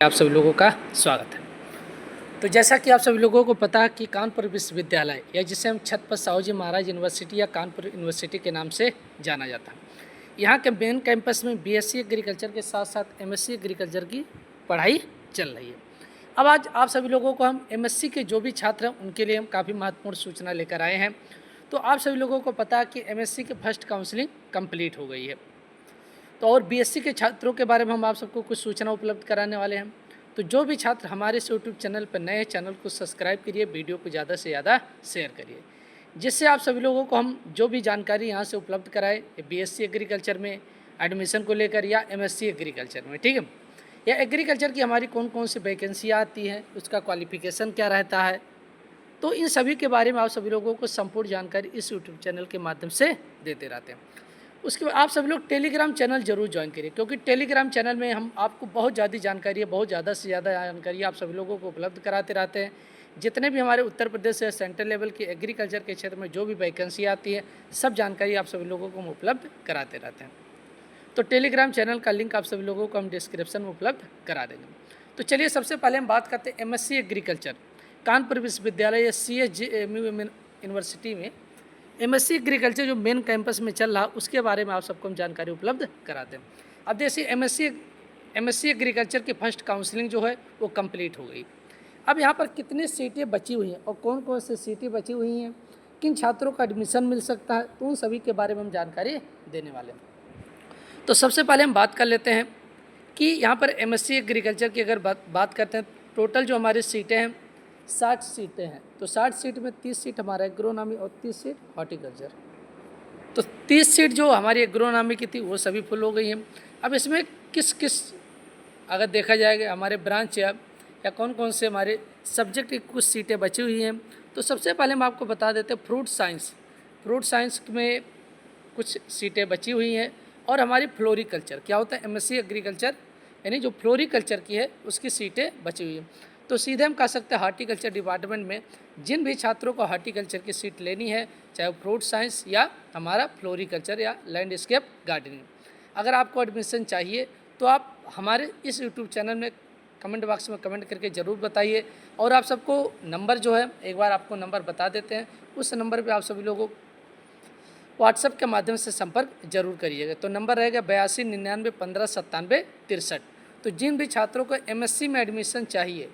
आप सभी लोगों का स्वागत है। तो जैसा कि आप सभी लोगों को पता है कि कानपुर विश्वविद्यालय या जिसे हम छत्रपति साहूजी महाराज यूनिवर्सिटी या कानपुर यूनिवर्सिटी के नाम से जाना जाता है, यहाँ के मेन कैंपस में बीएससी एग्रीकल्चर के साथ साथ एमएससी एग्रीकल्चर की पढ़ाई चल रही है। अब आज आप सभी लोगों को हम एमएससी के जो भी छात्र हैं उनके लिए हम काफ़ी महत्वपूर्ण सूचना लेकर आए हैं। तो आप सभी लोगों को पता है कि एमएससी की फर्स्ट काउंसलिंग कंप्लीट हो गई है। तो और बीएससी के छात्रों के बारे में हम आप सबको कुछ सूचना उपलब्ध कराने वाले हैं। तो जो भी छात्र हमारे इस यूट्यूब चैनल पर नए हैं, चैनल को सब्सक्राइब करिए, वीडियो को ज़्यादा से ज़्यादा शेयर करिए, जिससे आप सभी लोगों को हम जो भी जानकारी यहाँ से उपलब्ध कराए बीएससी एग्रीकल्चर में एडमिशन को लेकर या एमएससी एग्रीकल्चर में, ठीक है, या एग्रीकल्चर की हमारी कौन कौन सी वैकेंसियाँ आती हैं, उसका क्वालिफिकेशन क्या रहता है, तो इन सभी के बारे में आप सभी लोगों को संपूर्ण जानकारी इस यूट्यूब चैनल के माध्यम से देते रहते हैं। उसके बाद आप सभी लोग टेलीग्राम चैनल जरूर ज्वाइन करिए, क्योंकि टेलीग्राम चैनल में हम आपको बहुत ज़्यादा जानकारी है, बहुत ज़्यादा से ज़्यादा जानकारी आप सभी लोगों को उपलब्ध कराते रहते हैं। जितने भी हमारे उत्तर प्रदेश या सेंट्रल लेवल की एग्रीकल्चर के क्षेत्र में जो भी वैकेंसी आती है, सब जानकारी आप सभी लोगों को हम उपलब्ध कराते रहते हैं। तो टेलीग्राम चैनल का लिंक आप सभी लोगों को हम डिस्क्रिप्शन में उपलब्ध करा देंगे। तो चलिए सबसे पहले हम बात करते हैं एमएससी एग्रीकल्चर कानपुर विश्वविद्यालय या CSJMU यूनिवर्सिटी में एमएससी एग्रीकल्चर जो मेन कैंपस में चल रहा उसके बारे में आप सबको हम जानकारी उपलब्ध कराते हैं। अब देखिए एमएससी एग्रीकल्चर की फर्स्ट काउंसलिंग जो है वो कंप्लीट हो गई। अब यहाँ पर कितनी सीटें बची हुई हैं और कौन कौन सी सीटें बची हुई हैं, किन छात्रों का एडमिशन मिल सकता है, तो उन सभी के बारे में हम जानकारी देने वाले हैं। तो सबसे पहले हम बात कर लेते हैं कि यहाँ पर एमएससी एग्रीकल्चर की अगर बात करते हैं, टोटल जो हमारी सीटें हैं 60 सीटें हैं। तो 60 सीट में 30 सीट हमारा एग्रोनॉमी और 30 सीट हॉर्टिकल्चर। तो 30 सीट जो हमारी एग्रोनॉमी की थी वो सभी फुल हो गई हैं। अब इसमें किस किस अगर देखा जाएगा हमारे ब्रांच या कौन कौन से हमारे सब्जेक्ट की कुछ सीटें बची हुई हैं, तो सबसे पहले हम आपको बता देते हैं फ्रूट साइंस में कुछ सीटें बची हुई हैं। और हमारी फ्लोरिकल्चर क्या होता है, एमएससी एग्रीकल्चर यानी जो फ्लोरिकल्चर की है उसकी सीटें बची हुई हैं। तो सीधे हम कह सकते हैं हार्टिकल्चर डिपार्टमेंट में जिन भी छात्रों को हार्टिकल्चर की सीट लेनी है, चाहे फ्रूट साइंस या हमारा फ्लोरिकल्चर या लैंडस्केप गार्डनिंग, अगर आपको एडमिशन चाहिए तो आप हमारे इस यूट्यूब चैनल में कमेंट बॉक्स में कमेंट करके ज़रूर बताइए। और आप सबको नंबर जो है एक बार आपको नंबर बता देते हैं, उस नंबर पर आप सभी लोगों व्हाट्सएप के माध्यम से संपर्क जरूर करिएगा। तो नंबर रहेगा 8299159763। तो जिन भी छात्रों को एमएससी में एडमिशन चाहिए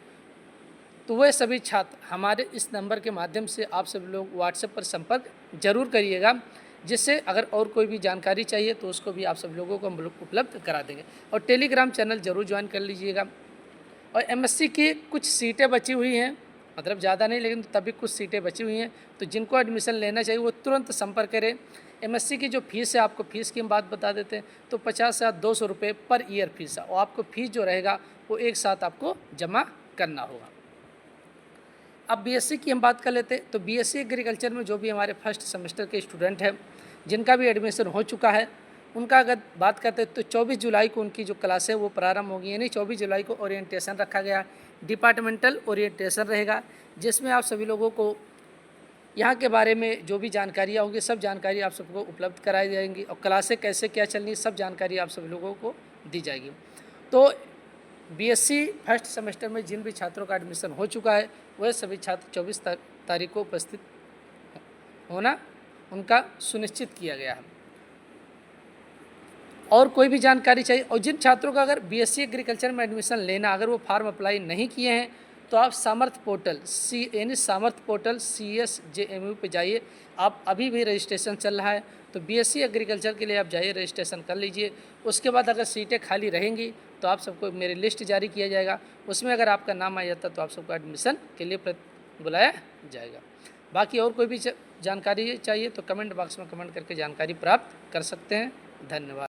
तो वह सभी छात्र हमारे इस नंबर के माध्यम से आप सभी लोग व्हाट्सएप पर संपर्क जरूर करिएगा, जिससे अगर और कोई भी जानकारी चाहिए तो उसको भी आप सब लोगों को हम उपलब्ध करा देंगे। और टेलीग्राम चैनल जरूर ज्वाइन कर लीजिएगा। और एमएससी की कुछ सीटें बची हुई हैं, मतलब ज़्यादा नहीं लेकिन तभी कुछ सीटें बची हुई हैं, तो जिनको एडमिशन लेना चाहिए वो तुरंत संपर्क करें। एमएससी की जो फीस है, आपको फ़ीस की हम बात बता देते हैं, तो 50,200 रुपये पर ईयर फीस है। और आपको फ़ीस जो रहेगा वो एक साथ आपको जमा करना होगा। अब बीएससी की हम बात कर लेते हैं। तो बीएससी एग्रीकल्चर में जो भी हमारे फर्स्ट सेमेस्टर के स्टूडेंट हैं जिनका भी एडमिशन हो चुका है, उनका अगर बात करते हैं तो 24 जुलाई को उनकी जो क्लास है वो प्रारंभ होगी। यानी 24 जुलाई को ओरिएंटेशन रखा गया, डिपार्टमेंटल ओरिएंटेशन रहेगा, जिसमें आप सभी लोगों को यहाँ के बारे में जो भी जानकारियाँ होंगी सब जानकारी आप सबको उपलब्ध कराई जाएंगी। और क्लासें कैसे क्या चलनी है सब जानकारी आप सभी लोगों को दी जाएगी। तो बीएससी फर्स्ट सेमेस्टर में जिन भी छात्रों का एडमिशन हो चुका है वह सभी छात्र 24 तारीख को उपस्थित होना उनका सुनिश्चित किया गया है। और कोई भी जानकारी चाहिए और जिन छात्रों का अगर बीएससी एग्रीकल्चर में एडमिशन लेना, अगर वो फार्म अप्लाई नहीं किए हैं तो आप सामर्थ्य पोर्टल CSJMU पे जाइए। आप अभी भी रजिस्ट्रेशन चल रहा है, तो बीएससी एग्रीकल्चर के लिए आप जाइए, रजिस्ट्रेशन कर लीजिए। उसके बाद अगर सीटें खाली रहेंगी तो आप सबको मेरी लिस्ट जारी किया जाएगा, उसमें अगर आपका नाम आ जाता तो आप सबको एडमिशन के लिए बुलाया जाएगा। बाकी और कोई भी जानकारी चाहिए तो कमेंट बॉक्स में कमेंट करके जानकारी प्राप्त कर सकते हैं। धन्यवाद।